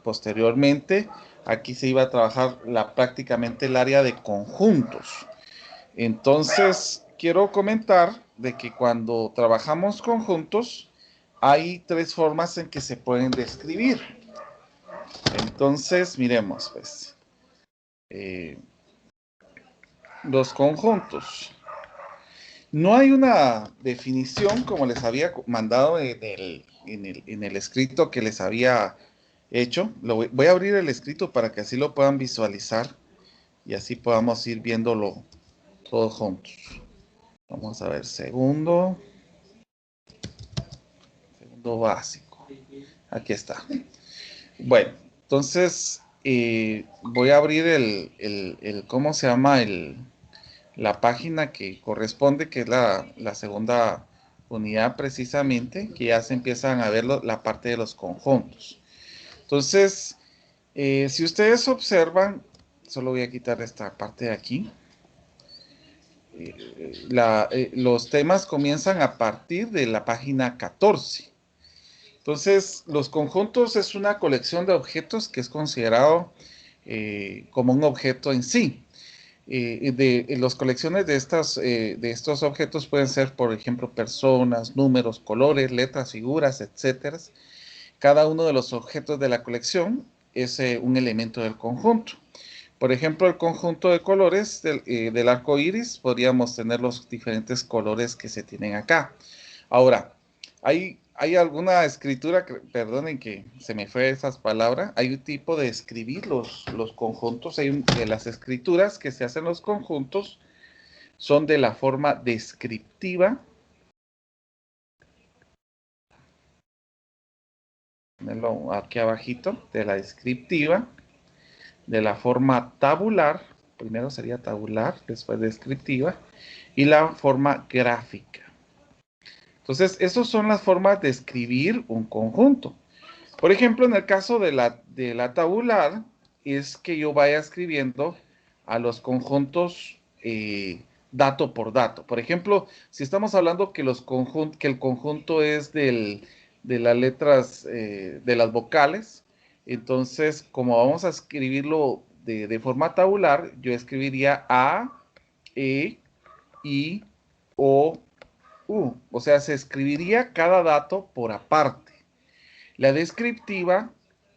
posteriormente, aquí se iba a trabajar prácticamente el área de conjuntos. Entonces, quiero comentar de que cuando trabajamos conjuntos, hay tres formas en que se pueden describir. Entonces, miremos, pues, los conjuntos. No hay una definición como les había mandado en el escrito que les había hecho. Voy a abrir el escrito para que así lo puedan visualizar y así podamos ir viéndolo todos juntos. Vamos a ver, segundo básico. Aquí está. Bueno, entonces voy a abrir ¿cómo se llama? La página que corresponde, que es la segunda unidad precisamente, que ya se empiezan a ver la parte de los conjuntos. Entonces, si ustedes observan, solo voy a quitar esta parte de aquí. Los temas comienzan a partir de la página 14. Entonces, los conjuntos es una colección de objetos que es considerado como un objeto en sí. Las colecciones de estos objetos pueden ser, por ejemplo, personas, números, colores, letras, figuras, etcétera. Cada uno de los objetos de la colección es un elemento del conjunto. Por ejemplo, el conjunto de colores del arco iris, podríamos tener los diferentes colores que se tienen acá. Ahora, hay alguna escritura, perdonen que se me fue esas palabras, hay un tipo de escribir los conjuntos, de las escrituras que se hacen los conjuntos, son de la forma descriptiva. Aquí abajito, de la descriptiva, de la forma tabular, primero sería tabular, después descriptiva, y la forma gráfica. Entonces, esas son las formas de escribir un conjunto. Por ejemplo, en el caso de la tabular, es que yo vaya escribiendo a los conjuntos dato por dato. Por ejemplo, si estamos hablando que el conjunto es de las letras, de las vocales, entonces, como vamos a escribirlo de forma tabular, yo escribiría A, E, I, O, U. O sea, se escribiría cada dato por aparte. La descriptiva,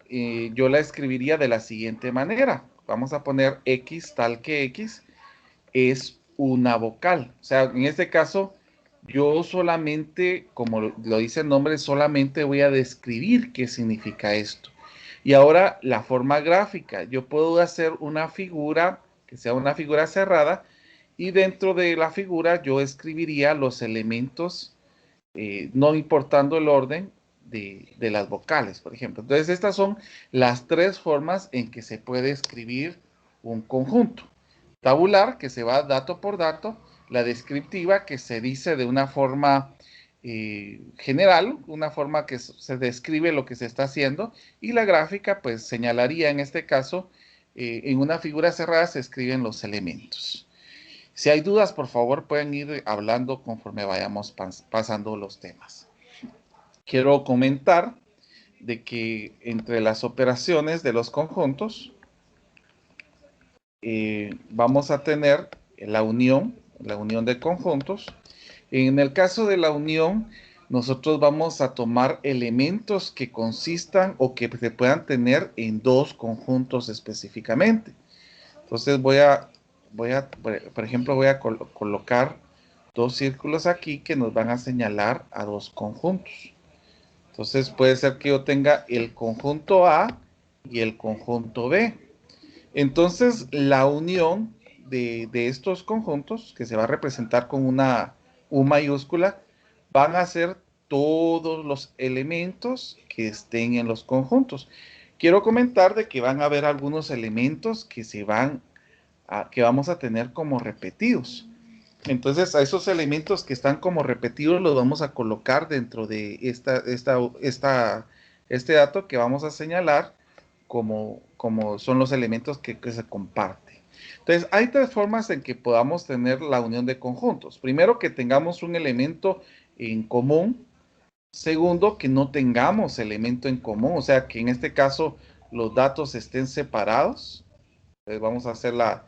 yo la escribiría de la siguiente manera. Vamos a poner X tal que X es una vocal. O sea, en este caso, yo solamente, como lo dice el nombre, solamente voy a describir qué significa esto. Y ahora la forma gráfica. Yo puedo hacer una figura que sea una figura cerrada y dentro de la figura yo escribiría los elementos, no importando el orden de las vocales, por ejemplo. Entonces, estas son las tres formas en que se puede escribir un conjunto. Tabular, que se va dato por dato, la descriptiva, que se dice de una forma general, una forma que se describe lo que se está haciendo, y la gráfica, pues señalaría en este caso, en una figura cerrada se escriben los elementos. Si hay dudas, por favor, pueden ir hablando conforme vayamos pasando los temas. Quiero comentar de que entre las operaciones de los conjuntos, vamos a tener la unión de conjuntos. En el caso de la unión, nosotros vamos a tomar elementos que consistan o que se puedan tener en dos conjuntos específicamente. Entonces por ejemplo, voy a colocar dos círculos aquí que nos van a señalar a dos conjuntos. Entonces puede ser que yo tenga el conjunto A y el conjunto B. Entonces la unión de estos conjuntos, que se va a representar con una U mayúscula, van a ser todos los elementos que estén en los conjuntos. Quiero comentar de que van a haber algunos elementos que vamos a tener como repetidos. Entonces, a esos elementos que están como repetidos los vamos a colocar dentro de este dato que vamos a señalar como son los elementos que se comparten. Entonces, hay tres formas en que podamos tener la unión de conjuntos. Primero, que tengamos un elemento en común Segundo, que no tengamos elemento en común, o sea, que en este caso los datos estén separados. Entonces vamos a hacer las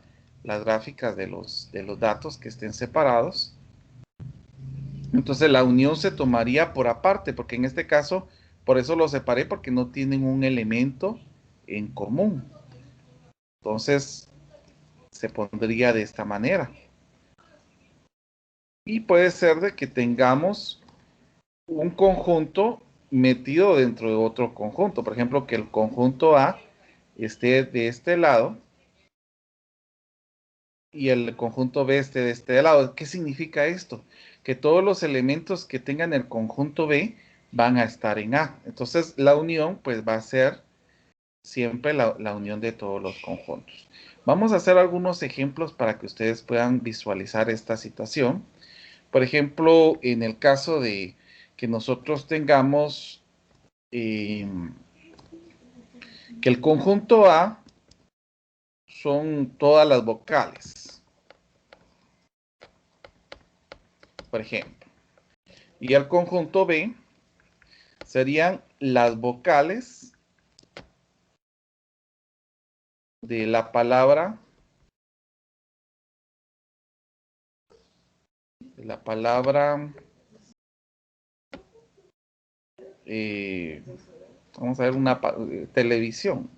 gráficas de los datos que estén separados. Entonces la unión se tomaría por aparte, porque en este caso, por eso lo separé, porque no tienen un elemento en común. Entonces se pondría de esta manera. Y puede ser de que tengamos un conjunto metido dentro de otro conjunto. Por ejemplo, que el conjunto A esté de este lado y el conjunto B esté de este lado. ¿Qué significa esto? Que todos los elementos que tengan el conjunto B van a estar en A. Entonces la unión pues va a ser siempre la unión de todos los conjuntos. Vamos a hacer algunos ejemplos para que ustedes puedan visualizar esta situación. Por ejemplo, en el caso de que nosotros tengamos que el conjunto A son todas las vocales, por ejemplo. Y el conjunto B serían las vocales de la palabra, eh, vamos a ver una televisión.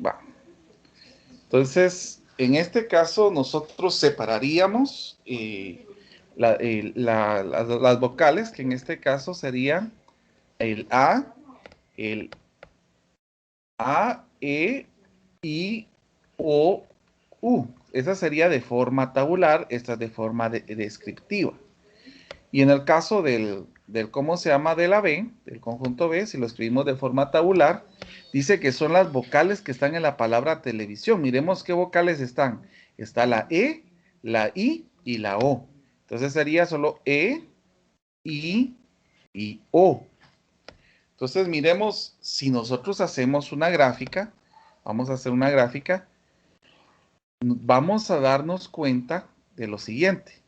Va. Entonces, en este caso, nosotros separaríamos las vocales, que en este caso serían el el A, E, I, O, U. Esa sería de forma tabular, esta es de forma descriptiva. Y en el caso del ¿cómo se llama? De la B, del conjunto B, si lo escribimos de forma tabular, dice que son las vocales que están en la palabra televisión. Miremos qué vocales están. Está la E, la I y la O. Entonces sería solo E, I y O. Entonces miremos, si nosotros hacemos una gráfica, vamos a hacer una gráfica, vamos a darnos cuenta de lo siguiente,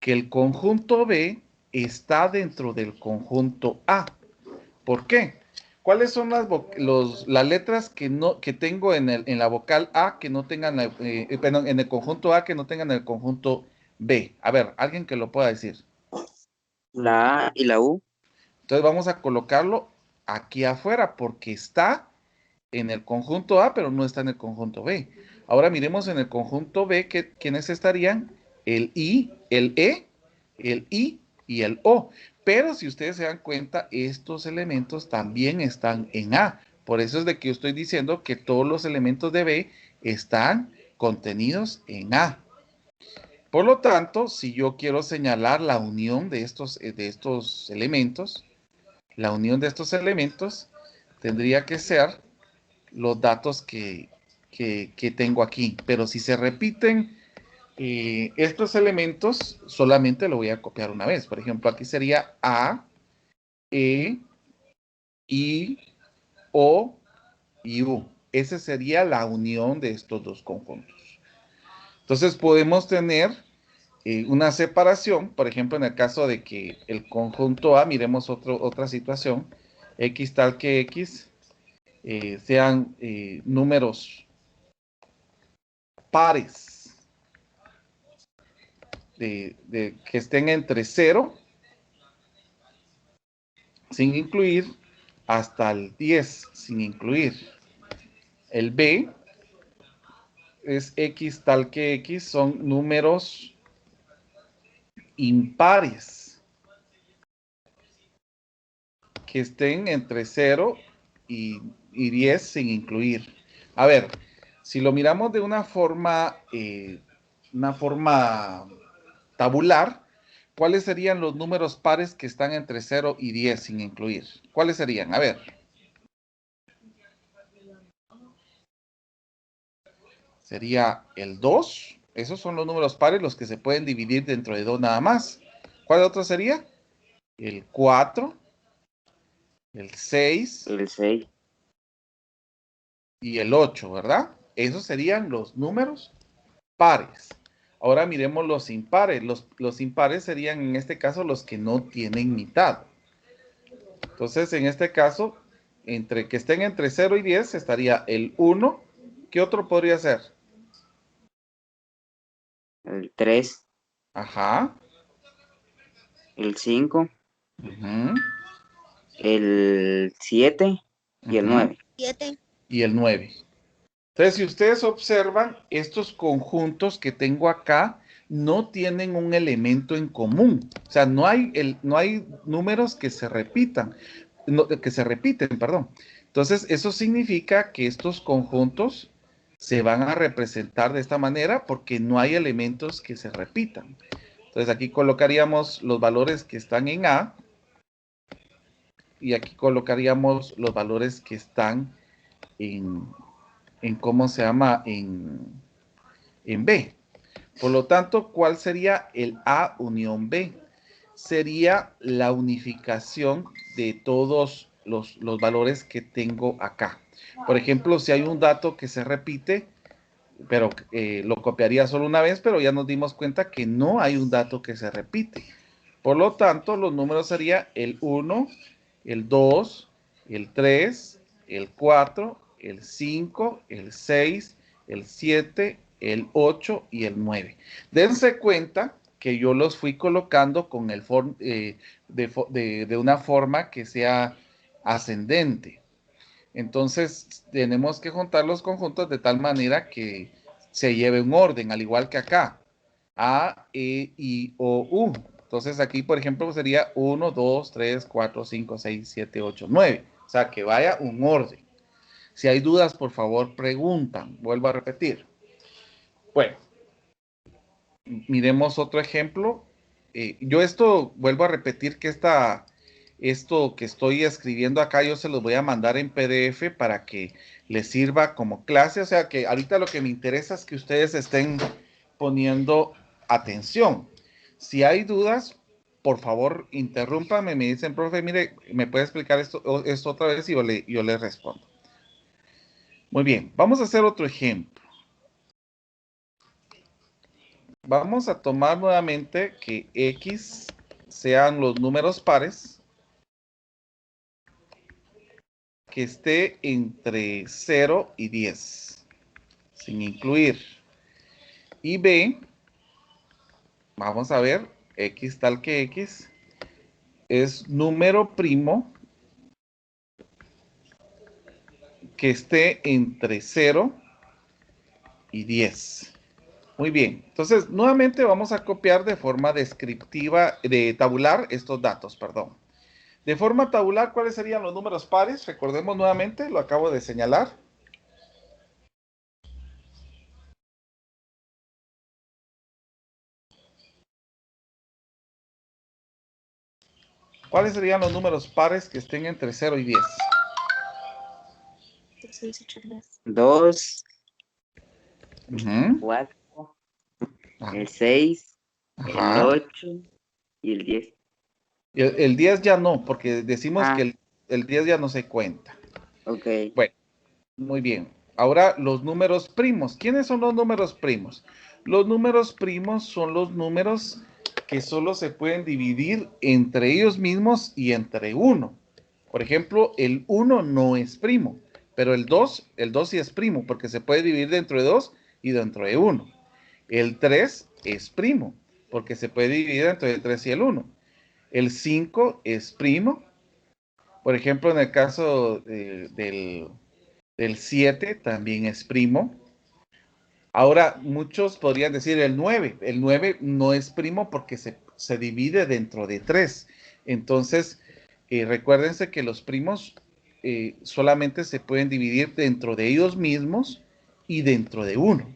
que el conjunto B está dentro del conjunto A. ¿Por qué? ¿Cuáles son las letras que tengo en la vocal A que no tengan, perdón, en el conjunto A que no tengan el conjunto B? A ver, alguien que lo pueda decir. La A y la U. Entonces vamos a colocarlo aquí afuera porque está en el conjunto A, pero no está en el conjunto B. Ahora miremos en el conjunto B quiénes estarían, el I, el E, el I y el O. Pero si ustedes se dan cuenta, estos elementos también están en A. Por eso es de que yo estoy diciendo que todos los elementos de B están contenidos en A. Por lo tanto, si yo quiero señalar la unión de estos elementos, la unión de estos elementos tendría que ser los datos que tengo aquí. Pero si se repiten estos elementos, solamente lo voy a copiar una vez. Por ejemplo, aquí sería A, E, I, O y U. Esa sería la unión de estos dos conjuntos. Entonces podemos tener una separación, por ejemplo, en el caso de que el conjunto A, miremos otra situación, X tal que X, sean números pares que estén entre 0, sin incluir, hasta el 10, sin incluir. El B es X tal que X, son números impares que estén entre 0 y 10 sin incluir. A ver, si lo miramos de una forma tabular, ¿cuáles serían los números pares que están entre 0 y 10 sin incluir? ¿Cuáles serían? A ver. Sería el 2. Esos son los números pares, los que se pueden dividir dentro de 2 nada más. ¿Cuál otro sería? El 4, el 6 El 6. y el 8, ¿verdad? Esos serían los números pares. Ahora miremos los impares. Los impares serían en este caso los que no tienen mitad. Entonces, en este caso, entre que estén entre 0 y 10 estaría el 1. ¿Qué otro podría ser? El 3, Ajá. el 5, Ujú, el 7 y el ujú. 9. Y el 9. Entonces, si ustedes observan, estos conjuntos que tengo acá no tienen un elemento en común. O sea, no hay números que se repitan, que se repiten, perdón. Entonces, eso significa que estos conjuntos se van a representar de esta manera porque no hay elementos que se repitan. Entonces, aquí colocaríamos los valores que están en A y aquí colocaríamos los valores que están en ¿cómo se llama? En B. Por lo tanto, ¿cuál sería el A unión B? Sería la unificación de todos los valores que tengo acá. Por ejemplo, si hay un dato que se repite, pero lo copiaría solo una vez, pero ya nos dimos cuenta que no hay un dato que se repite. Por lo tanto, los números serían el 1, el 2, el 3, el 4, el 5, el 6, el 7, el 8 y el 9. Dense cuenta que yo los fui colocando con de una forma que sea ascendente. Entonces, tenemos que juntar los conjuntos de tal manera que se lleve un orden, al igual que acá. A, E, I, O, U. Entonces, aquí, por ejemplo, sería 1, 2, 3, 4, 5, 6, 7, 8, 9. O sea, que vaya un orden. Si hay dudas, por favor, preguntan. Vuelvo a repetir. Bueno, miremos otro ejemplo. Yo esto, vuelvo a repetir que esto que estoy escribiendo acá, yo se los voy a mandar en PDF para que les sirva como clase. O sea que ahorita lo que me interesa es que ustedes estén poniendo atención. Si hay dudas, por favor, interrúmpame, me dicen, profe, mire, ¿me puede explicar esto otra vez? Y yo le respondo. Muy bien, vamos a hacer otro ejemplo. Vamos a tomar nuevamente que X sean los números pares que esté entre 0 y 10, sin incluir. Y B, vamos a ver, X tal que X, es número primo que esté entre 0 y 10. Muy bien, entonces nuevamente vamos a copiar de forma descriptiva, de tabular estos datos, perdón. De forma tabular, ¿cuáles serían los números pares? Recordemos nuevamente, lo acabo de señalar. ¿Cuáles serían los números pares que estén entre 0 y 10? 2, Ujú. 4, Ah, el 6, el ajá. 8 y el 10. Y el 10 ya no, porque decimos que Ah, el 10 ya no se cuenta. ok. Bueno, muy bien. Ahora los números primos. ¿Quiénes son los números primos? Los números primos son los números que solo se pueden dividir entre ellos mismos y entre uno. Por ejemplo, el 1 no es primo, pero el 2 sí es primo, porque se puede dividir dentro de 2 y dentro de 1. El 3 es primo, porque se puede dividir entre el 3 y el 1. El 5 es primo. Por ejemplo, en el caso del 7 también es primo. Ahora, muchos podrían decir el 9. El 9 no es primo porque se divide dentro de 3. Entonces, recuérdense que los primos solamente se pueden dividir dentro de ellos mismos y dentro de uno.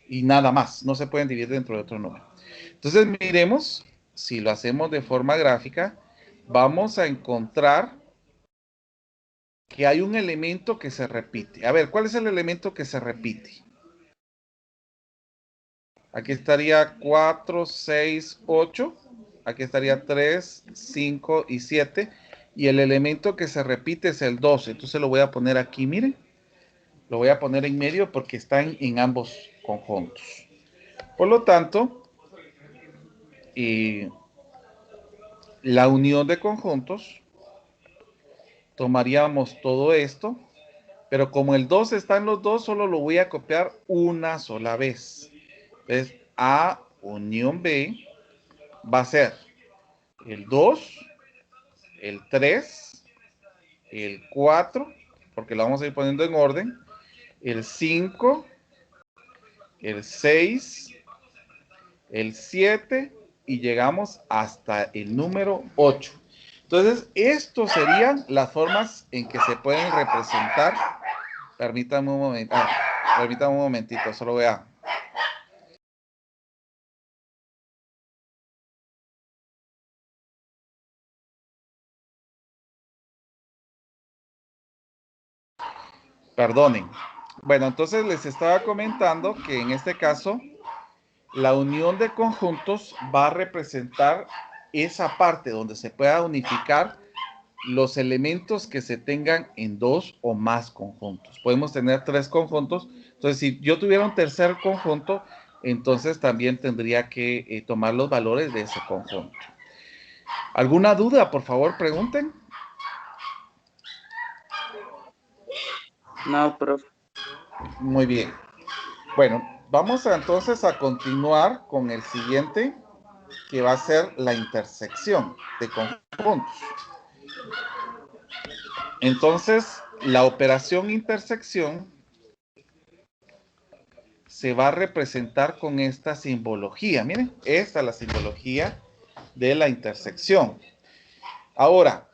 Y nada más, no se pueden dividir dentro de otro número. Entonces, miremos, si lo hacemos de forma gráfica, vamos a encontrar que hay un elemento que se repite. A ver, ¿cuál es el elemento que se repite? Aquí estaría 4, 6, 8. Aquí estaría 3, 5 y 7. Y el elemento que se repite es el 12. Entonces lo voy a poner aquí, miren. Lo voy a poner en medio porque está en ambos conjuntos. Por lo tanto, la unión de conjuntos, tomaríamos todo esto, pero como el 2 está en los dos, solo lo voy a copiar una sola vez. Entonces, A unión B va a ser el 2, el 3, el 4, porque lo vamos a ir poniendo en orden, el 5, el 6, el 7 y llegamos hasta el número 8. Entonces, estas serían las formas en que se pueden representar. Permítame un momento. Permítame un momentito, solo voy a... Perdonen. Bueno, entonces les estaba comentando que en este caso la unión de conjuntos va a representar esa parte donde se pueda unificar los elementos que se tengan en dos o más conjuntos. Podemos tener tres conjuntos. Entonces, si yo tuviera un tercer conjunto, entonces también tendría que tomar los valores de ese conjunto. ¿Alguna duda? Por favor, pregunten. No, profe. Muy bien. Bueno, vamos entonces a continuar con el siguiente, que va a ser la intersección de conjuntos. Entonces, la operación intersección se va a representar con esta simbología. Miren, esta es la simbología de la intersección. Ahora,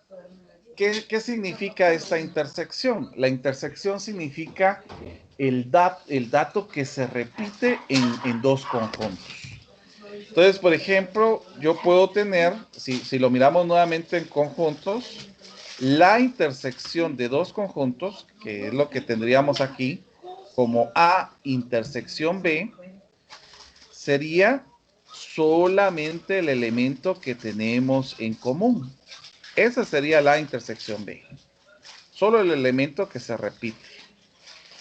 ¿qué significa esta intersección? La intersección significa el dato que se repite en dos conjuntos. Entonces, por ejemplo, yo puedo tener, si lo miramos nuevamente en conjuntos, la intersección de dos conjuntos, que es lo que tendríamos aquí, como A intersección B, sería solamente el elemento que tenemos en común. Esa sería la intersección B. Solo el elemento que se repite.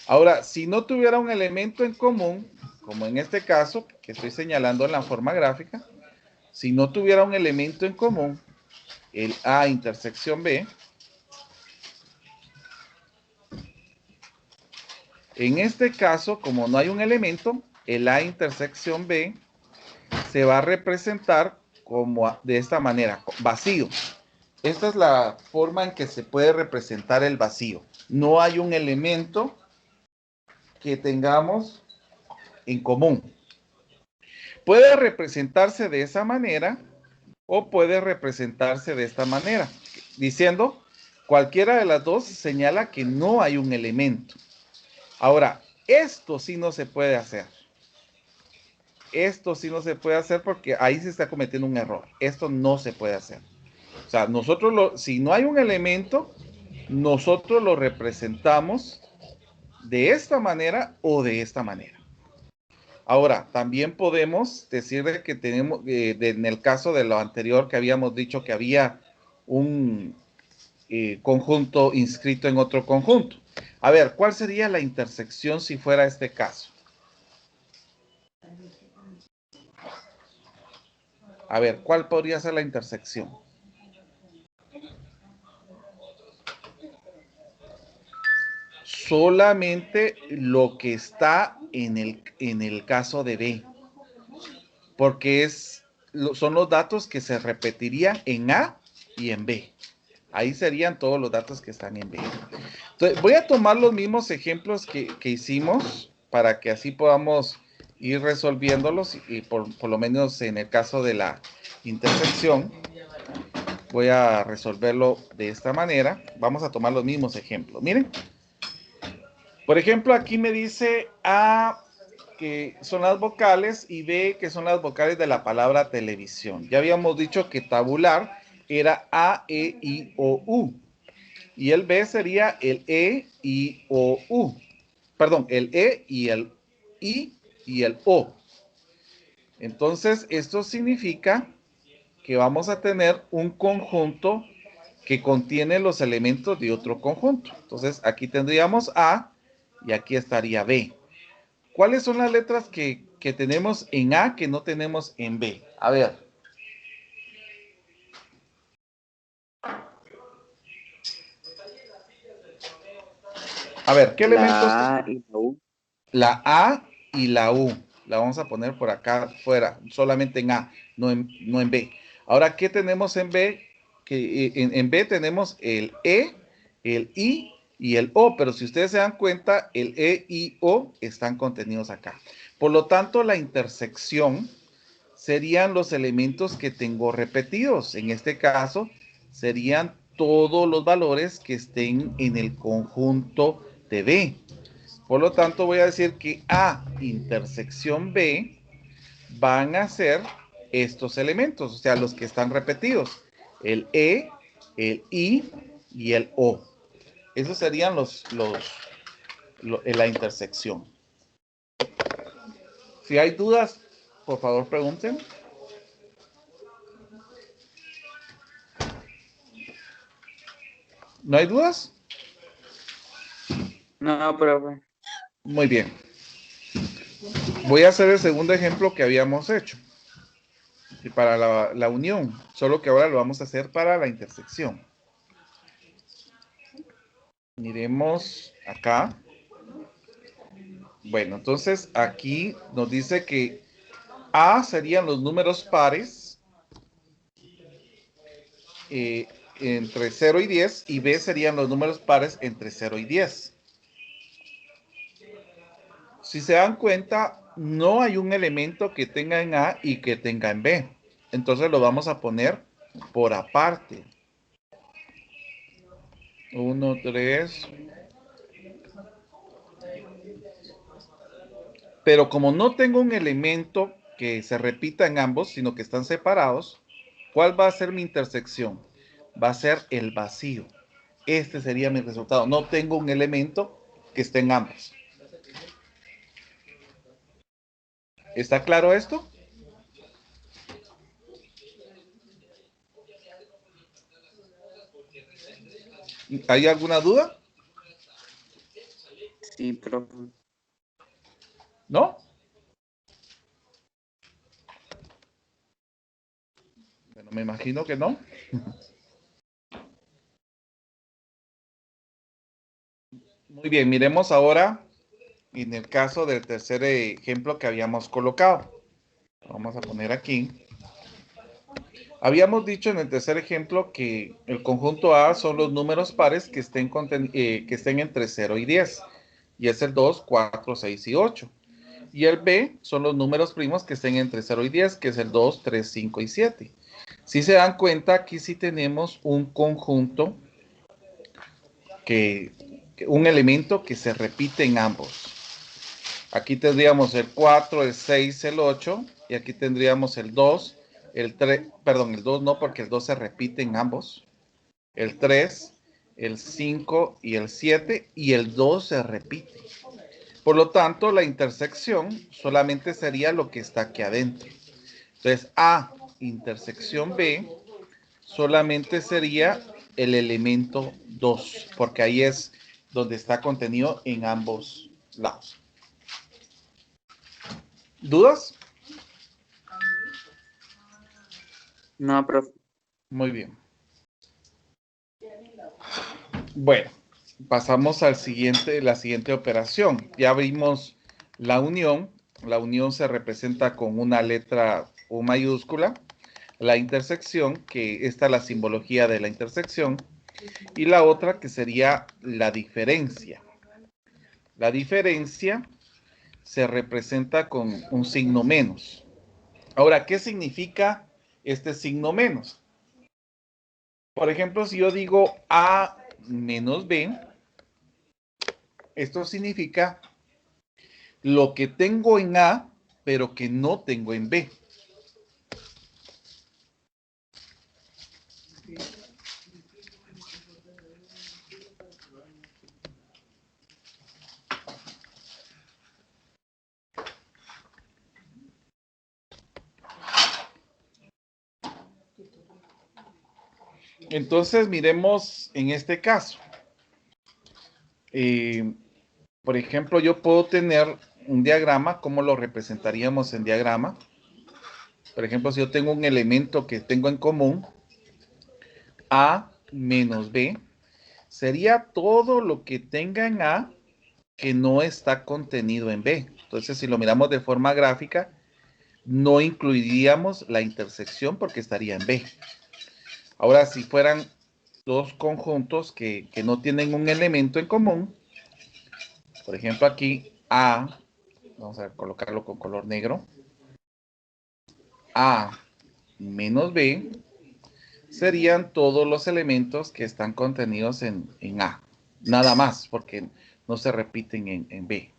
Ahora, si no tuviera un elemento en común, como en este caso, que estoy señalando en la forma gráfica, si no tuviera un elemento en común, el A intersección B, en este caso, como no hay un elemento, el A intersección B se va a representar como de esta manera, vacío. Esta es la forma en que se puede representar el vacío. No hay un elemento que tengamos en común. Puede representarse de esa manera o puede representarse de esta manera, diciendo cualquiera de las dos señala que no hay un elemento. Ahora, esto sí no se puede hacer. Esto sí no se puede hacer porque ahí se está cometiendo un error. Esto no se puede hacer. O sea, nosotros, si no hay un elemento, nosotros lo representamos de esta manera o de esta manera. Ahora, también podemos decir que tenemos, en el caso de lo anterior que habíamos dicho que había un conjunto inscrito en otro conjunto. A ver, ¿cuál sería la intersección si fuera este caso? A ver, ¿cuál podría ser la intersección? Solamente lo que está en el caso de B. Porque son los datos que se repetirían en A y en B. Ahí serían todos los datos que están en B. Entonces, voy a tomar los mismos ejemplos que hicimos para que así podamos ir resolviéndolos y por lo menos en el caso de la intersección voy a resolverlo de esta manera. Vamos a tomar los mismos ejemplos. Miren. Por ejemplo, aquí me dice A que son las vocales y B que son las vocales de la palabra televisión. Ya habíamos dicho que tabular era A, E, I, O, U. Y el B sería el E, I, O, U. Perdón, el E y el I y el O. Entonces, esto significa que vamos a tener un conjunto que contiene los elementos de otro conjunto. Entonces, aquí tendríamos A y aquí estaría B. ¿Cuáles son las letras que que tenemos en A que no tenemos en B? A ver. A ver, ¿qué elementos? La A y la U. La A y la U. La vamos a poner por acá fuera, solamente en A, no en B. Ahora, ¿qué tenemos en B? Que en B tenemos el E, el I y el O, pero si ustedes se dan cuenta, el E y O están contenidos acá. Por lo tanto, la intersección serían los elementos que tengo repetidos. En este caso, serían todos los valores que estén en el conjunto de B. Por lo tanto, voy a decir que A intersección B van a ser estos elementos, o sea, los que están repetidos. El E, el I y el O. Esos serían la intersección. Si hay dudas, por favor pregunten. ¿No hay dudas? No, profe. Muy bien. Voy a hacer el segundo ejemplo que habíamos hecho. Y para la unión, solo que ahora lo vamos a hacer para la intersección. Miremos acá. Bueno, entonces aquí nos dice que A serían los números pares entre 0 y 10 y B serían los números pares entre 0 y 10. Si se dan cuenta, no hay un elemento que tenga en A y que tenga en B. Entonces lo vamos a poner por aparte. 1, 3. Pero como no tengo un elemento que se repita en ambos, sino que están separados, ¿cuál va a ser mi intersección? Va a ser el vacío. Este sería mi resultado. No tengo un elemento que esté en ambos. ¿Está claro esto? ¿Hay alguna duda? Sí, profe. ¿No? Bueno, me imagino que no. Muy bien, miremos ahora en el caso del tercer ejemplo que habíamos colocado. Vamos a poner aquí. Habíamos dicho en el tercer ejemplo que el conjunto A son los números pares que estén entre 0 y 10. Y es el 2, 4, 6 y 8. Y el B son los números primos que estén entre 0 y 10, que es el 2, 3, 5 y 7. Si se dan cuenta, aquí sí tenemos un conjunto, un elemento que se repite en ambos. Aquí tendríamos el 4, el 6, el 8, y aquí tendríamos el 2, el 3, perdón, el 2 no, porque el 2 se repite en ambos, el 3, el 5 y el 7, y el 2 se repite. Por lo tanto, la intersección solamente sería lo que está aquí adentro. Entonces, A intersección B solamente sería el elemento 2, porque ahí es donde está contenido en ambos lados. ¿Dudas? No, profe. Muy bien. Bueno, pasamos al la siguiente operación. Ya vimos la unión. La unión se representa con una letra U mayúscula. La intersección, que esta es la simbología de la intersección. Y la otra que sería la diferencia. La diferencia se representa con un signo menos. Ahora, ¿qué significa este signo menos? Por ejemplo, si yo digo A menos B, esto significa lo que tengo en A, pero que no tengo en B. Entonces, miremos en este caso. Por ejemplo, yo puedo tener un diagrama, ¿cómo lo representaríamos en diagrama? Por ejemplo, si yo tengo un elemento que tengo en común, A menos B, sería todo lo que tenga en A que no está contenido en B. Entonces, si lo miramos de forma gráfica, no incluiríamos la intersección porque estaría en B. Ahora, si fueran dos conjuntos que no tienen un elemento en común, por ejemplo aquí A, vamos a colocarlo con color negro, A menos B, serían todos los elementos que están contenidos en A. Nada más, porque no se repiten en B.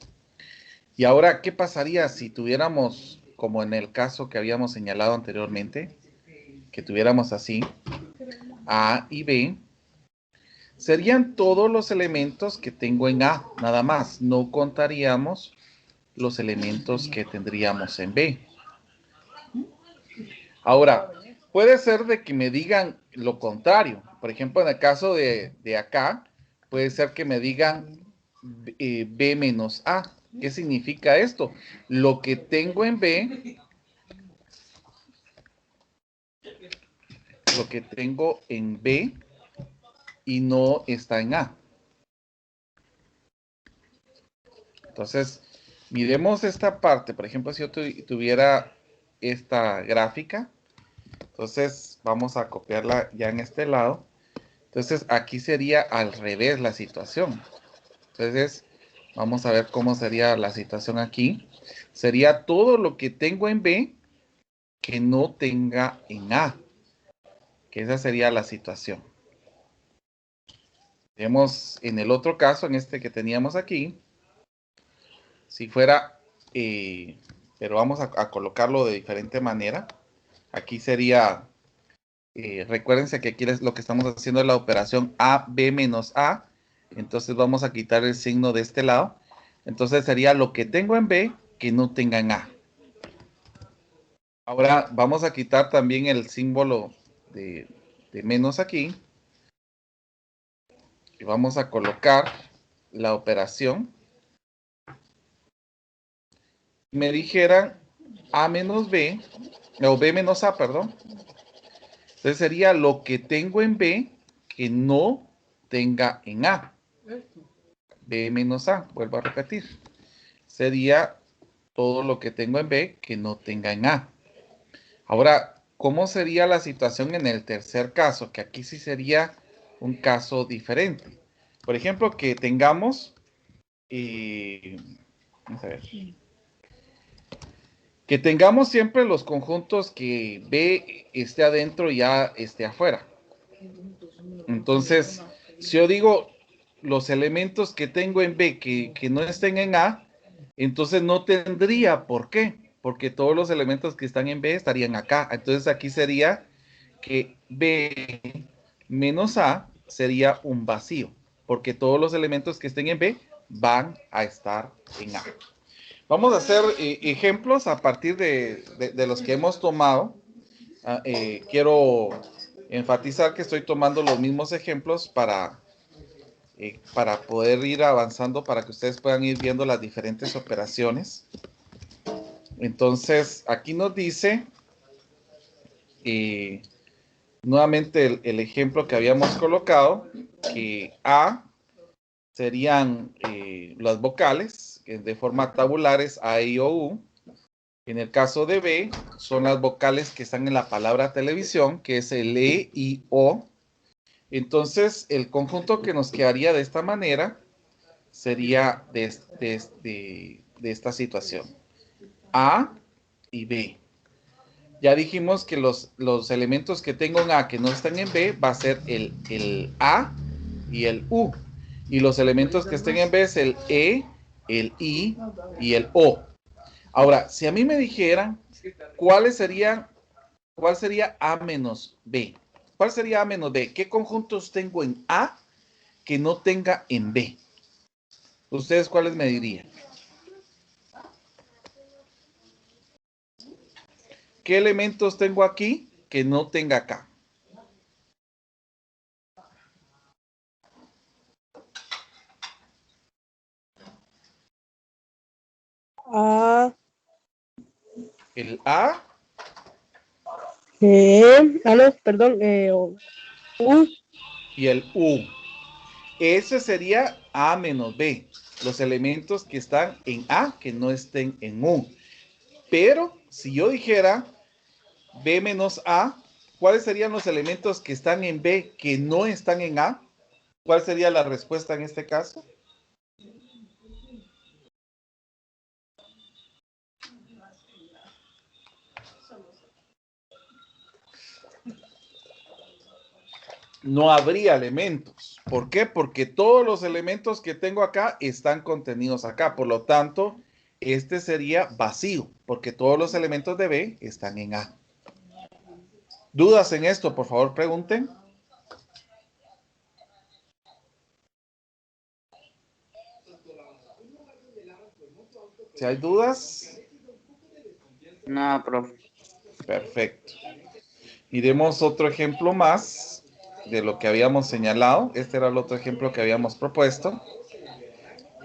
Y ahora, ¿qué pasaría si tuviéramos, como en el caso que habíamos señalado anteriormente, que tuviéramos así, A y B? Serían todos los elementos que tengo en A, nada más. No contaríamos los elementos que tendríamos en B. Ahora, puede ser de que me digan lo contrario. Por ejemplo, en el caso de acá, puede ser que me digan B menos A. ¿Qué significa esto? Lo que tengo en B, lo que tengo en B y no está en A. Entonces, miremos esta parte. Por ejemplo, si yo tuviera esta gráfica, entonces vamos a copiarla ya en este lado. Entonces, aquí sería al revés la situación. Entonces, vamos a ver cómo sería la situación aquí. Sería todo lo que tengo en B que no tenga en A. Que esa sería la situación. Vemos en el otro caso, en este que teníamos aquí, si fuera, pero vamos a colocarlo de diferente manera. Aquí sería, recuérdense que aquí lo que estamos haciendo es la operación AB menos A. Entonces vamos a quitar el signo de este lado. Entonces sería lo que tengo en B que no tenga en A. Ahora vamos a quitar también el símbolo de menos aquí. Y vamos a colocar la operación. Me dijeran A menos B, o B menos A, perdón. Entonces sería lo que tengo en B que no tenga en A. B menos A, vuelvo a repetir. Sería todo lo que tengo en B que no tenga en A. Ahora, ¿cómo sería la situación en el tercer caso? Que aquí sí sería un caso diferente. Por ejemplo, que tengamos, vamos a ver, que tengamos siempre los conjuntos que B esté adentro y A esté afuera. Entonces, si yo digo los elementos que tengo en B que no estén en A, entonces no tendría por qué, porque todos los elementos que están en B estarían acá. Entonces aquí sería que B menos A sería un vacío, porque todos los elementos que estén en B van a estar en A. Vamos a hacer ejemplos a partir de los que hemos tomado. Quiero enfatizar que estoy tomando los mismos ejemplos para poder ir avanzando, para que ustedes puedan ir viendo las diferentes operaciones. Entonces, aquí nos dice, nuevamente el ejemplo que habíamos colocado, que A serían las vocales, que de forma tabular es A, I, O, U. En el caso de B, son las vocales que están en la palabra televisión, que es el E, I, O. Entonces, el conjunto que nos quedaría de esta manera sería de esta situación. A y B. Ya dijimos que los elementos que tengo en A que no están en B va a ser el A y el U. Y los elementos que estén en B es el E, el I y el O. Ahora, si a mí me dijeran cuál sería A menos B. ¿Cuál sería A menos B? ¿Qué conjuntos tengo en A que no tenga en B? ¿Ustedes cuáles me dirían? ¿Qué elementos tengo aquí que no tenga acá? A, El A no, perdón, U, y el U. Ese sería A menos B. Los elementos que están en A que no estén en U. Pero si yo dijera B menos A, ¿cuáles serían los elementos que están en B que no están en A? ¿Cuál sería la respuesta en este caso? No habría elementos. ¿Por qué? Porque todos los elementos que tengo acá están contenidos acá. Por lo tanto, este sería vacío, porque todos los elementos de B están en A. ¿Dudas en esto? Por favor, pregunten. Si hay dudas, No, profe. perfecto. Iremos otro ejemplo más de lo que habíamos señalado. Este era el otro ejemplo que habíamos propuesto,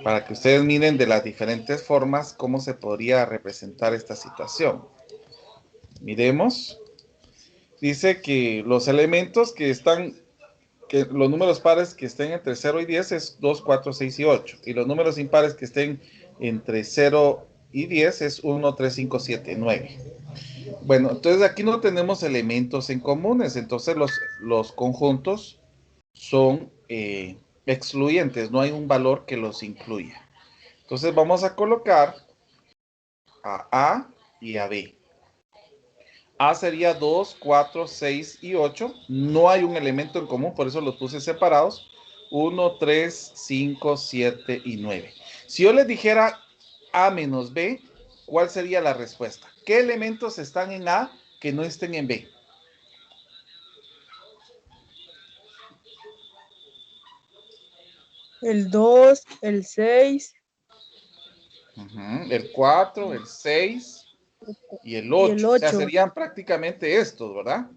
para que ustedes miren de las diferentes formas cómo se podría representar esta situación. Miremos. Dice que los elementos que están, que los números pares que estén entre 0 y 10 es 2, 4, 6 y 8. Y los números impares que estén entre 0 y 10 es 1, 3, 5, 7, 9. Bueno, entonces aquí no tenemos elementos en comunes, entonces los conjuntos son excluyentes, no hay un valor que los incluya. Entonces vamos a colocar a y a B. A sería 2, 4, 6 y 8. No hay un elemento en común, por eso los puse separados. 1, 3, 5, 7 y 9. Si yo les dijera A menos B, ¿cuál sería la respuesta? ¿Qué elementos están en A que no estén en B? el 2, el 6 El 4, el 6 y el y el 8. O sea, 8. serían prácticamente estos, ¿verdad?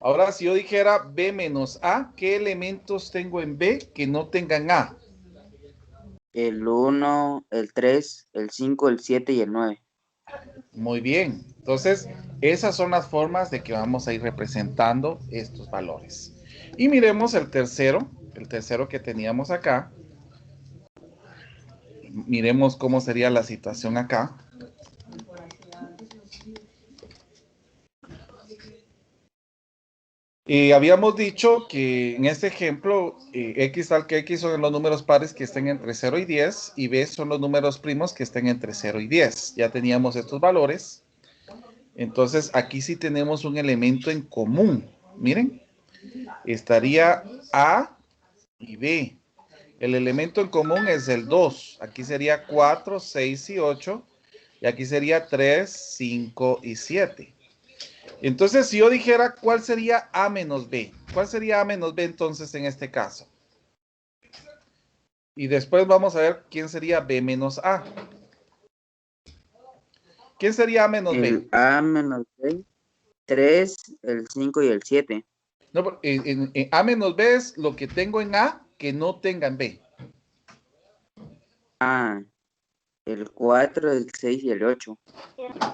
Ahora, si yo dijera B menos A, ¿qué elementos tengo en B que no tengan A? El 1, el 3, el 5, el 7 y el 9. Muy bien. Entonces, esas son las formas de que vamos a ir representando estos valores. Y miremos el tercero que teníamos acá. Miremos cómo sería la situación acá. Y habíamos dicho que en este ejemplo, X tal que X son los números pares que estén entre 0 y 10 y B son los números primos que estén entre 0 y 10. Ya teníamos estos valores. Entonces, aquí sí tenemos un elemento en común. Miren, estaría A y B. El elemento en común es el 2. Aquí sería 4, 6 y 8. Y aquí sería 3, 5 y 7. Entonces, si yo dijera cuál sería A menos B, ¿cuál sería A menos B entonces en este caso? Y después vamos a ver quién sería B menos A. ¿Quién sería A menos B? El A menos B, 3, el 5 y el 7. No, en A menos B es lo que tengo en A que no tenga en B. Ah, el 4, el 6 y el 8.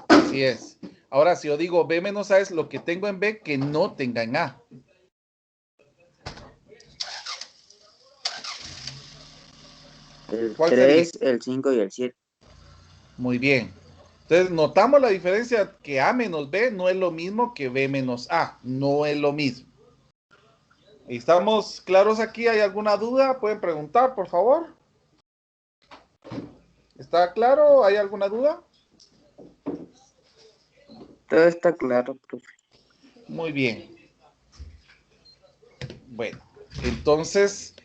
Así es. Ahora, si yo digo B menos A es lo que tengo en B que no tenga en A. El ¿Cuál sería? 3, el 5 y el 7. Muy bien. Entonces, notamos la diferencia que A menos B no es lo mismo que B menos A. No es lo mismo. ¿Estamos claros aquí? ¿Hay alguna duda? ¿Pueden preguntar, por favor? ¿Está claro? ¿Hay alguna duda? Todo está claro, profe. Muy bien. Bueno, entonces,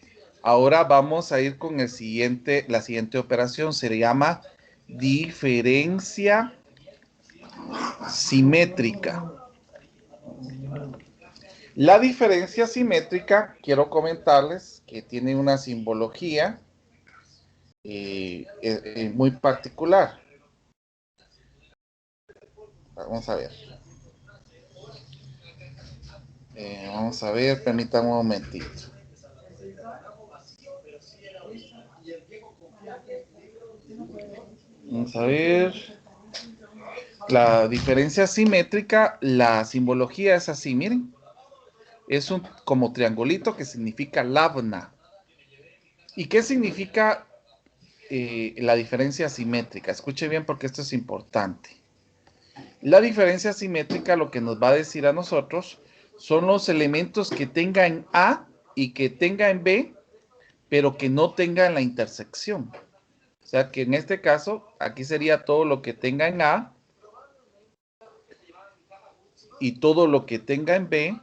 ahora vamos a ir con la siguiente operación. Se llama diferencia simétrica. La diferencia simétrica, quiero comentarles que tiene una simbología muy particular. Vamos a ver. Vamos a ver, permítanme un momentito. Vamos a ver. La diferencia simétrica, la simbología es así, miren. Es un como triangulito que significa labna. ¿Y qué significa la diferencia simétrica? Escuche bien porque esto es importante. La diferencia simétrica lo que nos va a decir a nosotros son los elementos que tenga en A y que tenga en B, pero que no tenga en la intersección. O sea que en este caso, aquí sería todo lo que tenga en A y todo lo que tenga en B,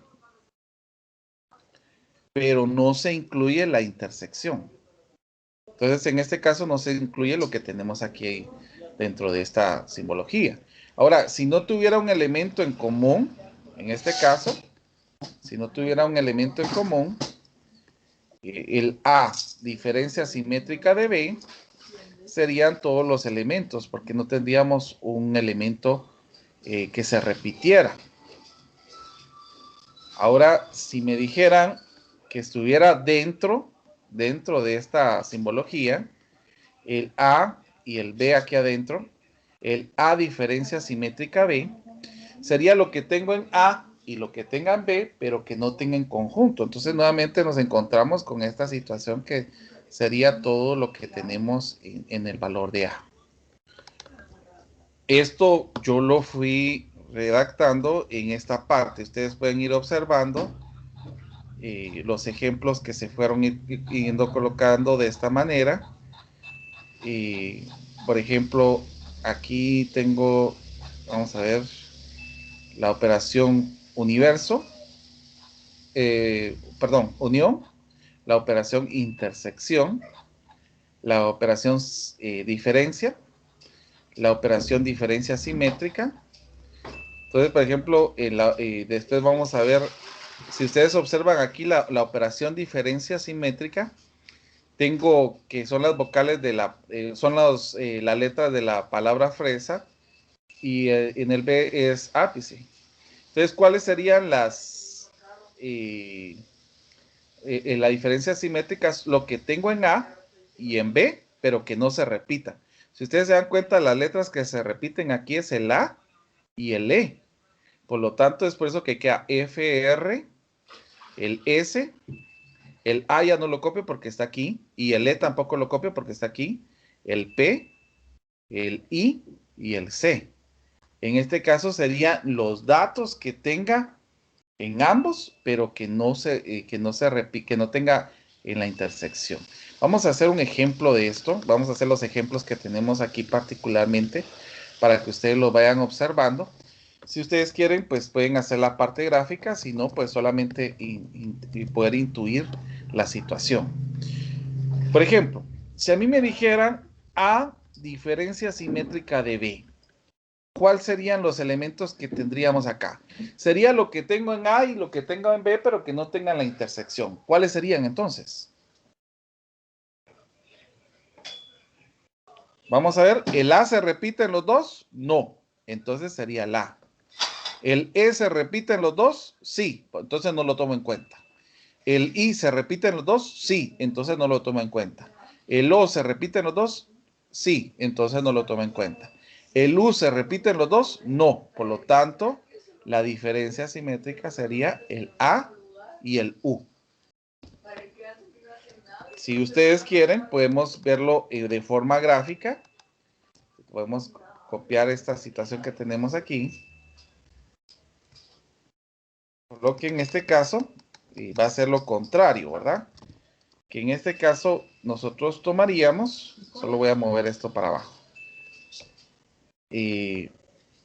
pero no se incluye la intersección. Entonces, en este caso no se incluye lo que tenemos aquí dentro de esta simbología. Ahora, si no tuviera un elemento en común, en este caso, si no tuviera un elemento en común, el A, diferencia simétrica de B, serían todos los elementos, porque no tendríamos un elemento que se repitiera. Ahora, si me dijeran que estuviera dentro de esta simbología, el A y el B aquí adentro, el A diferencia simétrica B, sería lo que tengo en A y lo que tenga en B, pero que no tenga en conjunto. Entonces, nuevamente nos encontramos con esta situación que sería todo lo que tenemos en el valor de A. Esto yo lo fui redactando en esta parte. Ustedes pueden ir observando los ejemplos que se fueron yendo colocando de esta manera. Por ejemplo, aquí tengo, vamos a ver, la operación universo, unión, la operación intersección, la operación diferencia, la operación diferencia simétrica. Entonces, por ejemplo, después vamos a ver, si ustedes observan aquí la operación diferencia simétrica, tengo que son las vocales de son la letra de la palabra fresa, y en el B es ápice. Entonces, ¿cuáles serían la diferencia simétrica? Es lo que tengo en A y en B, pero que no se repita. Si ustedes se dan cuenta, las letras que se repiten aquí es el A y el E. Por lo tanto, es por eso que queda FR, el S, el A ya no lo copio porque está aquí, y el E tampoco lo copio porque está aquí, el P, el I y el C. En este caso serían los datos que tenga en ambos, pero que no tenga en la intersección. Vamos a hacer un ejemplo de esto. Vamos a hacer los ejemplos que tenemos aquí particularmente para que ustedes lo vayan observando. Si ustedes quieren, pues pueden hacer la parte gráfica. Si no, pues solamente poder intuir la situación. Por ejemplo, si a mí me dijeran A diferencia simétrica de B, ¿cuáles serían los elementos que tendríamos acá? Sería lo que tengo en A y lo que tengo en B, pero que no tengan la intersección. ¿Cuáles serían entonces? Vamos a ver, ¿el A se repite en los dos? No, entonces sería el A. ¿El E se repite en los dos? Sí, entonces no lo tomo en cuenta. ¿El I se repite en los dos? Sí, entonces no lo tomo en cuenta. ¿El O se repite en los dos? Sí, entonces no lo tomo en cuenta. ¿El U se repite en los dos? No, por lo tanto, la diferencia simétrica sería el A y el U. Si ustedes quieren, podemos verlo de forma gráfica. Podemos copiar esta situación que tenemos aquí. Por lo que en este caso va a ser lo contrario, ¿verdad? Que en este caso nosotros tomaríamos, solo voy a mover esto para abajo.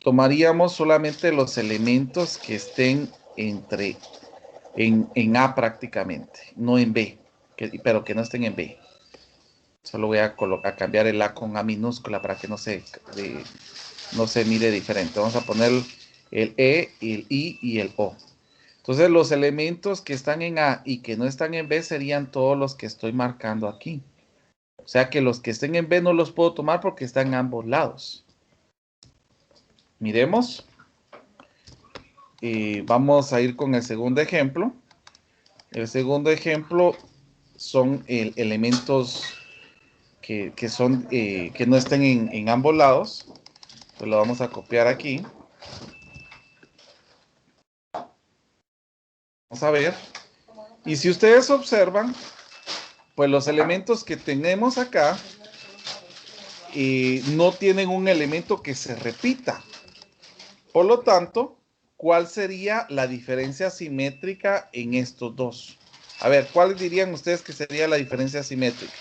Tomaríamos solamente los elementos que estén en A prácticamente, no en B, pero que no estén en B. Solo voy a cambiar el A con A minúscula para que no se mire diferente. Vamos a poner el E, el I y el O. Entonces los elementos que están en A y que no están en B serían todos los que estoy marcando aquí. O sea que los que estén en B no los puedo tomar porque están en ambos lados. Miremos. Vamos a ir con el segundo ejemplo. El segundo ejemplo son elementos que no estén en ambos lados. Pues lo vamos a copiar aquí. Vamos a ver. Y si ustedes observan, pues los elementos que tenemos acá no tienen un elemento que se repita. Por lo tanto, ¿cuál sería la diferencia simétrica en estos dos? A ver, ¿cuál dirían ustedes que sería la diferencia simétrica?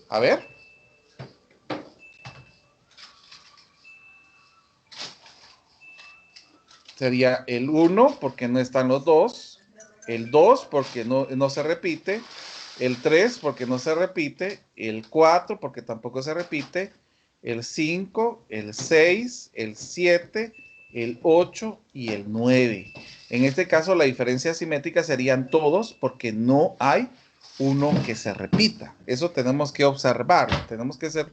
A ver. Sería el 1 porque no están los dos, el 2 porque no se repite, el 3 porque no se repite, el 4 porque tampoco se repite, el 5, el 6, el 7, el 8 y el 9. En este caso la diferencia simétrica serían todos porque no hay uno que se repita. Eso tenemos que observar, tenemos que ser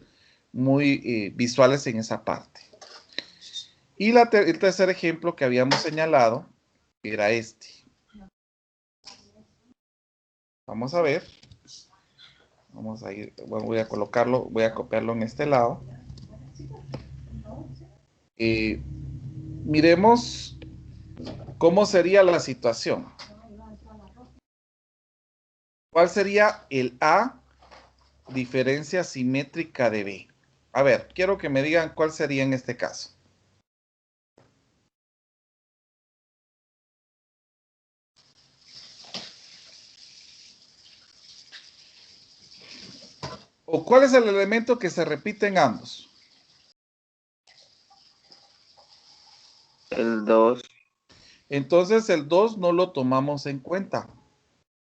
muy visuales en esa parte. Y el tercer ejemplo que habíamos señalado era este. Vamos a ver. Vamos a ir, bueno, voy a colocarlo, voy a copiarlo en este lado. Miremos cómo sería la situación. ¿Cuál sería el A diferencia simétrica de B? A ver, quiero que me digan cuál sería en este caso. ¿O cuál es el elemento que se repite en ambos? El 2. Entonces el 2 no lo tomamos en cuenta.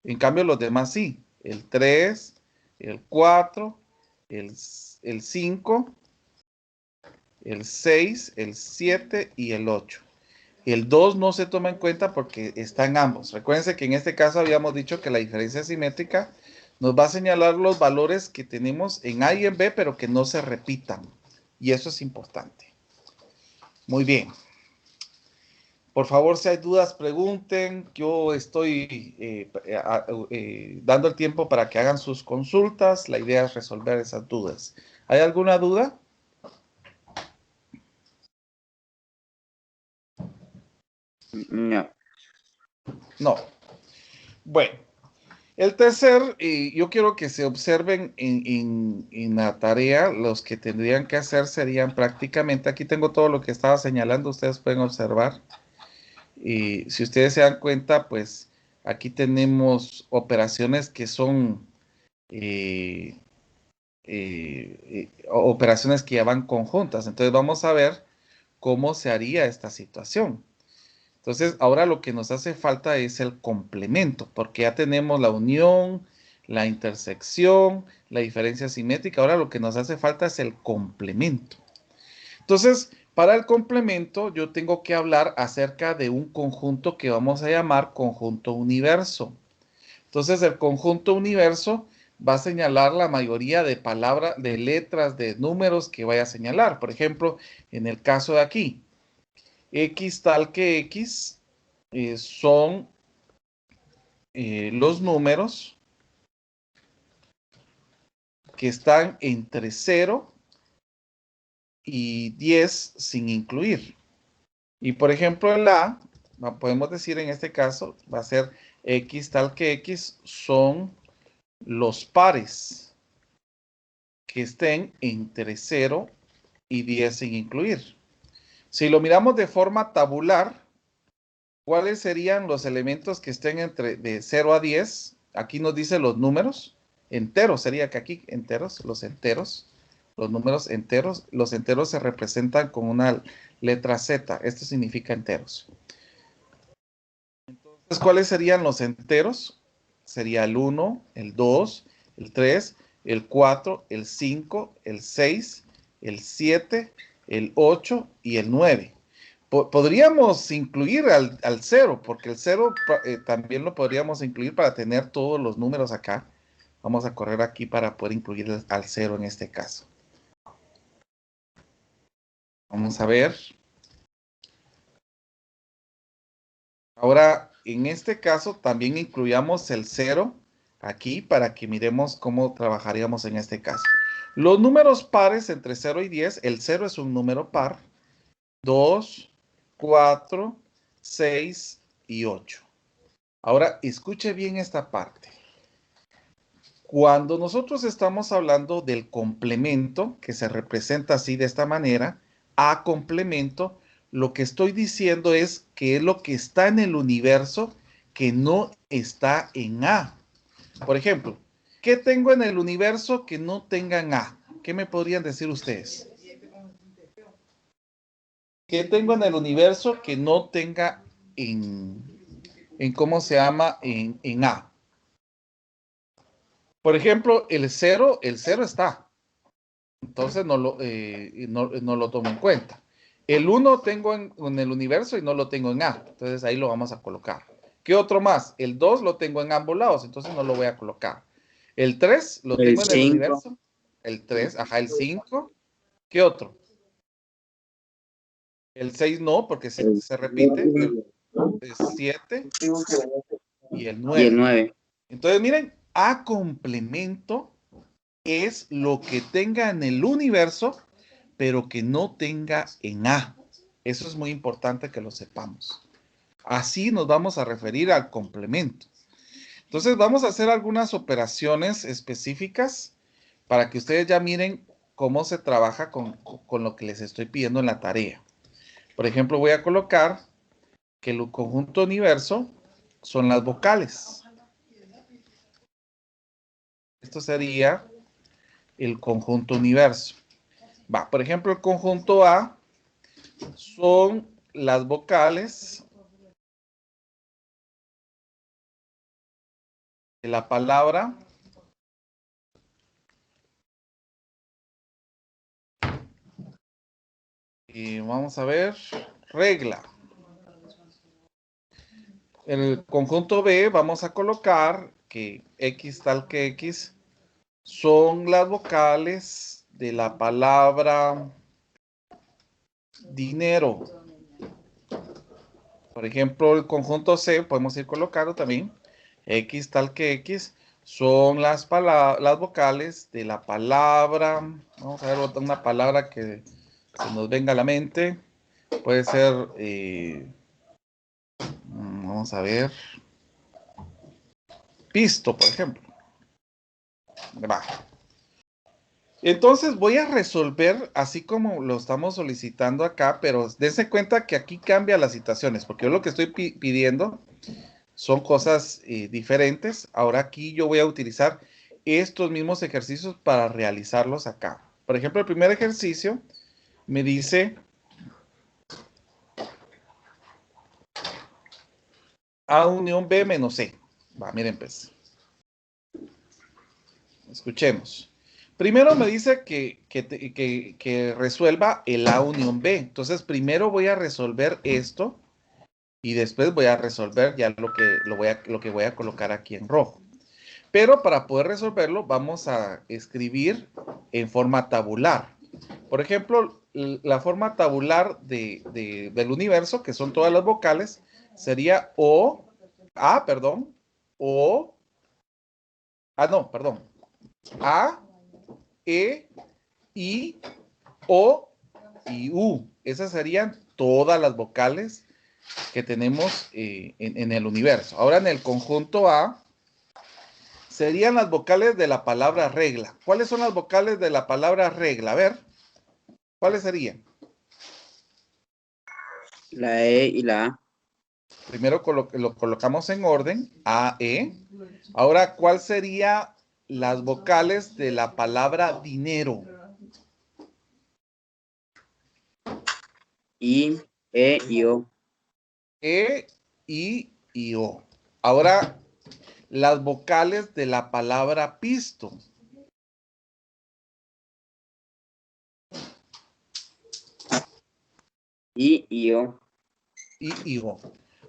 En cambio los demás sí. El 3, el 4, el 5, el 6, el 7 y el 8. El 2 no se toma en cuenta porque está en ambos. Recuérdense que en este caso habíamos dicho que la diferencia simétrica nos va a señalar los valores que tenemos en A y en B, pero que no se repitan. Y eso es importante. Muy bien. Por favor, si hay dudas, pregunten. Yo estoy dando el tiempo para que hagan sus consultas. La idea es resolver esas dudas. ¿Hay alguna duda? No. No. Bueno, el tercer, yo quiero que se observen en la tarea. Los que tendrían que hacer serían prácticamente, aquí tengo todo lo que estaba señalando, ustedes pueden observar. Y si ustedes se dan cuenta, pues aquí tenemos operaciones que son operaciones que ya van conjuntas. Entonces vamos a ver cómo se haría esta situación. Entonces ahora lo que nos hace falta es el complemento, porque ya tenemos la unión, la intersección, la diferencia simétrica. Ahora lo que nos hace falta es el complemento. Entonces, para el complemento yo tengo que hablar acerca de un conjunto que vamos a llamar conjunto universo. Entonces, el conjunto universo va a señalar la mayoría de palabras, de letras, de números que vaya a señalar. Por ejemplo, en el caso de aquí, X tal que X son los números que están entre 0 y 10 sin incluir. Y por ejemplo, el A, podemos decir en este caso, va a ser X tal que X son los pares que estén entre 0 y 10 sin incluir. Si lo miramos de forma tabular, ¿cuáles serían los elementos que estén entre de 0 a 10? Aquí nos dice los números. Enteros sería que aquí, enteros, los números enteros. Los enteros se representan con una letra Z. Esto significa enteros. Entonces, ¿cuáles serían los enteros? Sería el 1, el 2, el 3, el 4, el 5, el 6, el 7, el 8 y el 9. Podríamos incluir al 0, porque el 0 también lo podríamos incluir para tener todos los números acá. Vamos a correr aquí para poder incluir al 0 en este caso. Vamos a ver. Ahora en este caso también incluyamos el 0 aquí para que miremos cómo trabajaríamos en este caso. Los números pares entre 0 y 10, el 0 es un número par, 2, 4, 6 y 8. Ahora, escuche bien esta parte. Cuando nosotros estamos hablando del complemento, que se representa así de esta manera, A complemento, lo que estoy diciendo es que es lo que está en el universo que no está en A. Por ejemplo, ¿qué tengo en el universo que no tenga en A? ¿Qué me podrían decir ustedes? ¿Qué tengo en el universo que no tenga en ¿cómo se llama? En A. Por ejemplo, el 0 está. Entonces no lo tomo en cuenta. El 1 tengo en el universo y no lo tengo en A. Entonces ahí lo vamos a colocar. ¿Qué otro más? El 2 lo tengo en ambos lados, entonces no lo voy a colocar. El 3 lo El tengo en el 5. universo. El 3, ajá, el 5. ¿Qué otro? El 6 no, porque se repite. El 7 y el Y el 9. 9. Entonces, miren, A complemento es lo que tenga en el universo, pero que no tenga en A. Eso es muy importante que lo sepamos. Así nos vamos a referir al complemento. Entonces, vamos a hacer algunas operaciones específicas para que ustedes ya miren cómo se trabaja con lo que les estoy pidiendo en la tarea. Por ejemplo, voy a colocar que el conjunto universo son las vocales. Esto sería el conjunto universo. Va, por ejemplo, el conjunto A son las vocales de la palabra vamos a ver, regla. En el conjunto B vamos a colocar que X tal que X son las vocales de la palabra dinero. Por ejemplo, el conjunto C podemos ir colocando también X tal que X son las vocales de la palabra, vamos a ver una palabra que se nos venga a la mente, puede ser, vamos a ver, pisto, por ejemplo. Va. Entonces voy a resolver así como lo estamos solicitando acá, pero dense cuenta que aquí cambia las situaciones, porque yo lo que estoy pidiendo son cosas diferentes. Ahora aquí yo voy a utilizar estos mismos ejercicios para realizarlos acá. Por ejemplo, el primer ejercicio me dice A unión B menos C. Va, miren pues. Escuchemos. Primero me dice que resuelva el A unión B. Entonces, primero voy a resolver esto y después voy a resolver ya lo que voy a colocar aquí en rojo. Pero para poder resolverlo, vamos a escribir en forma tabular. Por ejemplo, la forma tabular del universo, que son todas las vocales, sería A, E, I, O y U. Esas serían todas las vocales que tenemos en el universo. Ahora en el conjunto A serían las vocales de la palabra regla. ¿Cuáles son las vocales de la palabra regla? A ver, ¿cuáles serían? La E y la A. Primero lo colocamos en orden, A, E. Ahora, ¿cuál serían las vocales de la palabra dinero? I, E y O. E, I y O. Ahora, las vocales de la palabra pisto. I y O. I y O.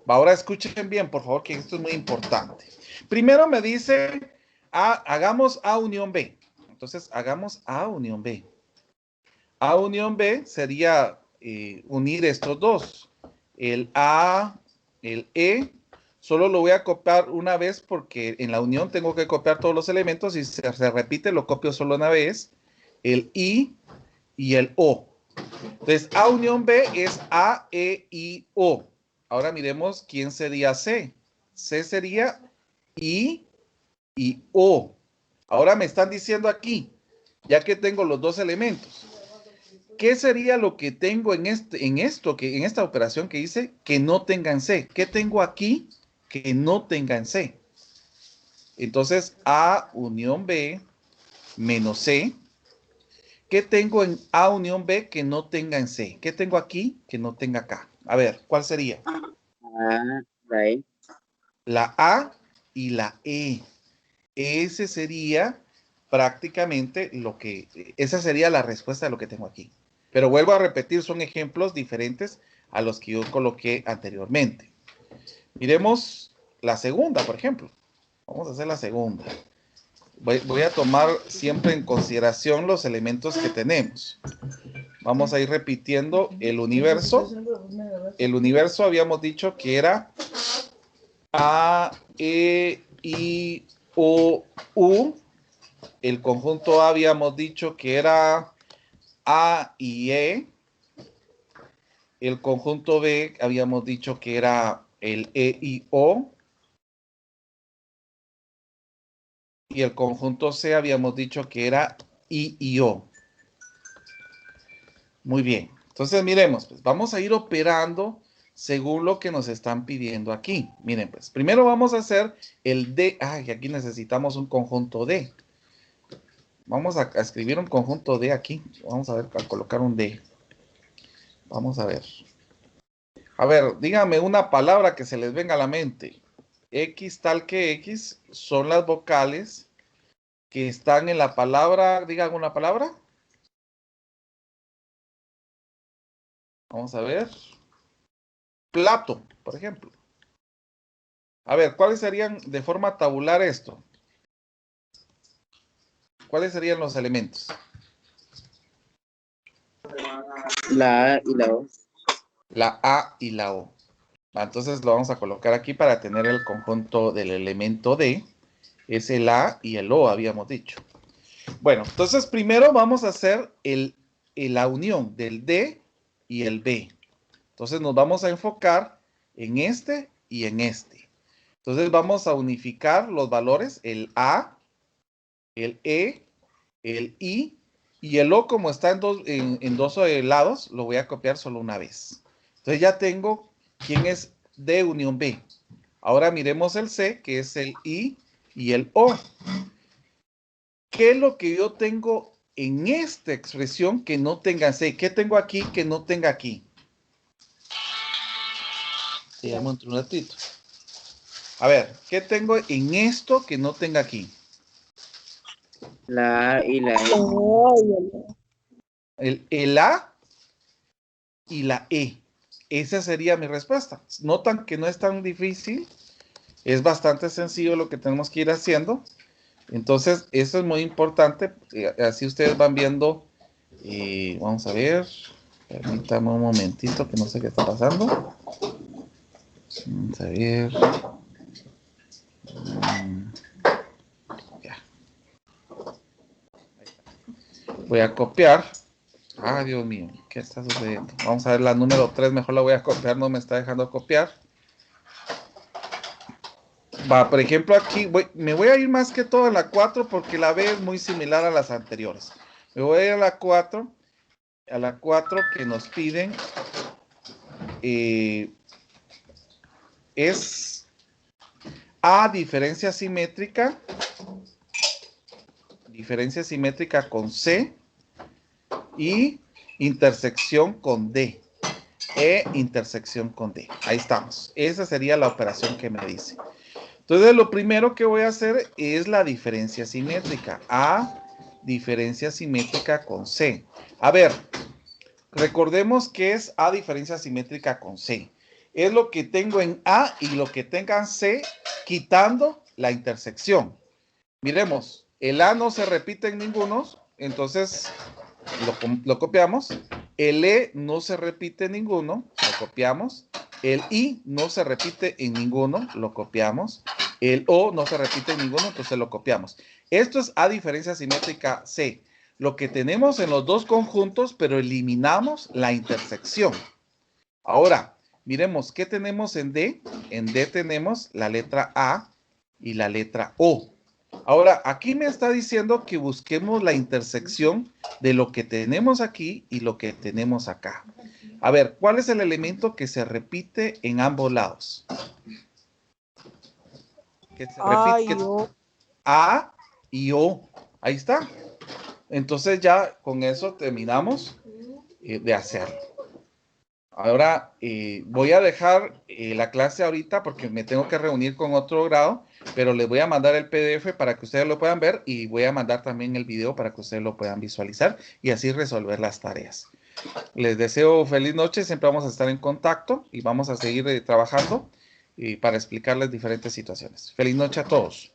Ahora escuchen bien, por favor, que esto es muy importante. Primero me dice, hagamos A unión B. Entonces, hagamos A unión B. A unión B sería unir estos dos. El A, el E, solo lo voy a copiar una vez porque en la unión tengo que copiar todos los elementos y si se repite lo copio solo una vez, el I y el O. Entonces, A unión B es A, E, I, O. Ahora miremos quién sería C. C sería I y O. Ahora me están diciendo aquí, ya que tengo los dos elementos, ¿qué sería lo que tengo en esta operación que hice que no tenga en C? ¿Qué tengo aquí que no tenga en C? Entonces, A unión B menos C. ¿Qué tengo en A unión B que no tenga en C? ¿Qué tengo aquí que no tenga acá? A ver, ¿cuál sería? La E. La A y la E. Ese sería prácticamente esa sería la respuesta de lo que tengo aquí. Pero vuelvo a repetir, son ejemplos diferentes a los que yo coloqué anteriormente. Miremos la segunda, por ejemplo. Vamos a hacer la segunda. Voy a tomar siempre en consideración los elementos que tenemos. Vamos a ir repitiendo el universo. El universo habíamos dicho que era A, E, I, O, U. El conjunto A habíamos dicho que era A y E. El conjunto B habíamos dicho que era el E y O. Y el conjunto C habíamos dicho que era I y O. Muy bien. Entonces, miremos, pues vamos a ir operando según lo que nos están pidiendo aquí. Miren, pues primero vamos a hacer el D. Ay, aquí necesitamos un conjunto D. Vamos a escribir un conjunto D aquí. Vamos a ver, a colocar un D. Vamos a ver. A ver, díganme una palabra que se les venga a la mente. X tal que X son las vocales que están en la palabra. Digan una palabra. Vamos a ver. Plato, por ejemplo. A ver, ¿cuáles serían de forma tabular esto? ¿Cuáles serían los elementos? La A y la O. La A y la O. Entonces lo vamos a colocar aquí para tener el conjunto del elemento D. Es el A y el O, habíamos dicho. Bueno, entonces primero vamos a hacer la unión del D y el B. Entonces nos vamos a enfocar en este y en este. Entonces vamos a unificar los valores, el A, el E, el I y el O, como está en dos lados, lo voy a copiar solo una vez. Entonces ya tengo quién es D unión B. Ahora miremos el C, que es el I y el O. ¿Qué es lo que yo tengo en esta expresión que no tenga C? ¿Qué tengo aquí que no tenga aquí? Se llama un ratito. A ver, ¿qué tengo en esto que no tenga aquí? La A y la E. El A y la E. Esa sería mi respuesta. Notan que no es tan difícil. Es bastante sencillo lo que tenemos que ir haciendo. Entonces, eso es muy importante. Así ustedes van viendo. Vamos a ver. Permítame un momentito que no sé qué está pasando. Vamos a ver. Ya. Voy a copiar. Ah, Dios mío, ¿qué está sucediendo? Vamos a ver la número 3, mejor la voy a copiar, no me está dejando copiar. Va, por ejemplo, aquí me voy a ir más que todo a la 4 porque la B es muy similar a las anteriores. Me voy a ir a la 4 que nos piden es A, diferencia simétrica con C y intersección con D. E intersección con D. Ahí estamos. Esa sería la operación que me dice. Entonces, lo primero que voy a hacer es la diferencia simétrica. A, diferencia simétrica con C. A ver, recordemos que es A, diferencia simétrica con C. Es lo que tengo en A y lo que tenga en C, quitando la intersección. Miremos, el A no se repite en ninguno, entonces lo copiamos. El E no se repite en ninguno, lo copiamos. El I no se repite en ninguno, lo copiamos. El O no se repite en ninguno, entonces lo copiamos. Esto es A diferencia simétrica C. Lo que tenemos en los dos conjuntos, pero eliminamos la intersección. Ahora, miremos, ¿qué tenemos en D? En D tenemos la letra A y la letra O. Ahora, aquí me está diciendo que busquemos la intersección de lo que tenemos aquí y lo que tenemos acá. A ver, ¿cuál es el elemento que se repite en ambos lados? Que se A y repite O. A y O. Ahí está. Entonces ya con eso terminamos de hacerlo. Ahora voy a dejar la clase ahorita porque me tengo que reunir con otro grado, pero les voy a mandar el PDF para que ustedes lo puedan ver y voy a mandar también el video para que ustedes lo puedan visualizar y así resolver las tareas. Les deseo feliz noche, siempre vamos a estar en contacto y vamos a seguir trabajando para explicarles diferentes situaciones. Feliz noche a todos.